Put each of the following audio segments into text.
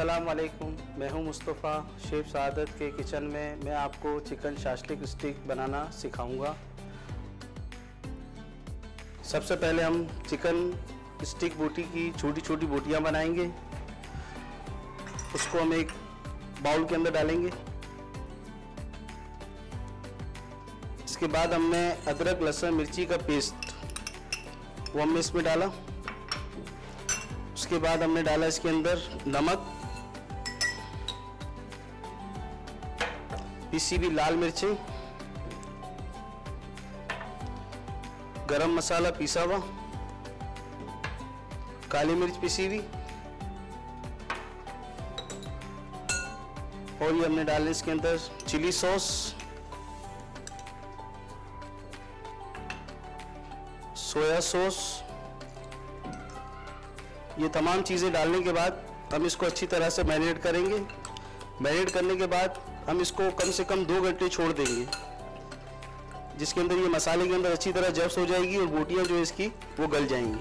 अस्सलाम वालेकुम, मैं हूं मुस्तफ़ा। शेफ़ सादत के किचन में मैं आपको चिकन शास्लिक स्टिक बनाना सिखाऊंगा। सबसे पहले हम चिकन स्टिक बोटी की छोटी छोटी बोटियां बनाएंगे। उसको हम एक बाउल के अंदर डालेंगे। इसके बाद हमने अदरक लहसुन मिर्ची का पेस्ट वो हमने इसमें डाला। उसके बाद हमने डाला इसके अंदर नमक, पिसी हुई लाल मिर्चें, गरम मसाला पिसा हुआ, काली मिर्च पिसी हुई, और ये हमने डाले इसके अंदर चिली सॉस, सोया सॉस। ये तमाम चीज़ें डालने के बाद हम इसको अच्छी तरह से मैरिनेट करेंगे। मैरिनेट करने के बाद हम इसको कम से कम 2 घंटे छोड़ देंगे, जिसके अंदर ये मसाले के अंदर अच्छी तरह जब्स हो जाएगी और बोटियां जो इसकी वो गल जाएंगी।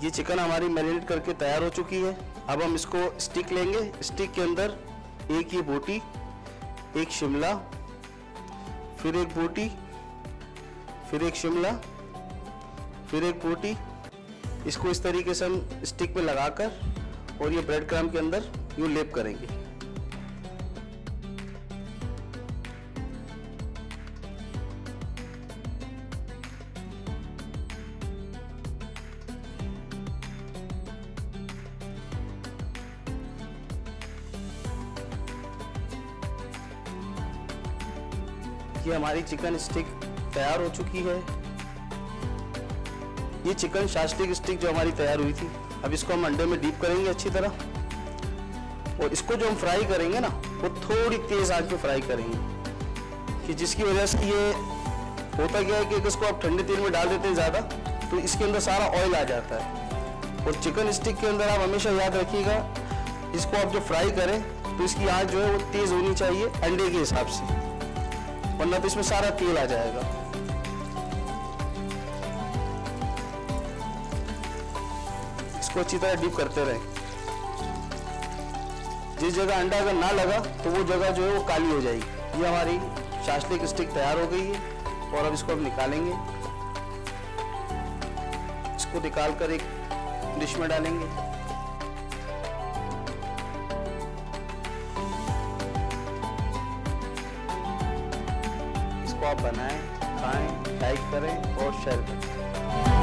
ये चिकन हमारी मैरिनेट करके तैयार हो चुकी है। अब हम इसको स्टिक लेंगे। स्टिक के अंदर एक ये बोटी, एक शिमला, फिर एक बोटी, फिर एक शिमला, फिर एक बोटी। इसको इस तरीके से हम स्टिक में लगाकर और ये ब्रेड क्रम्ब के अंदर यूँ लेप करेंगे। ये हमारी चिकन स्टिक तैयार हो चुकी है। ये चिकन शास्लिक स्टिक जो हमारी तैयार हुई थी, अब इसको हम अंडे में डीप करेंगे अच्छी तरह। और इसको जो हम फ्राई करेंगे ना, वो थोड़ी तेज आंच पे फ्राई करेंगे, कि जिसकी वजह से ये होता क्या है कि इसको आप ठंडे तेल में डाल देते हैं ज़्यादा, तो इसके अंदर सारा ऑयल आ जाता है। और चिकन स्टिक के अंदर आप हमेशा याद रखिएगा, इसको आप जब फ्राई करें तो इसकी आंच जो है वो तेज़ होनी चाहिए अंडे के हिसाब से, वरना तो इसमें सारा तेल आ जाएगा। इसको अच्छी तरह डीप करते रहें। जिस जगह अंडा अगर ना लगा तो वो जगह जो है वो काली हो जाएगी। ये हमारी शास्लिक स्टिक तैयार हो गई है और अब इसको हम निकालेंगे। इसको निकाल कर एक डिश में डालेंगे। इसको आप बनाएं, खाएं, लाइक करें और शेयर करें।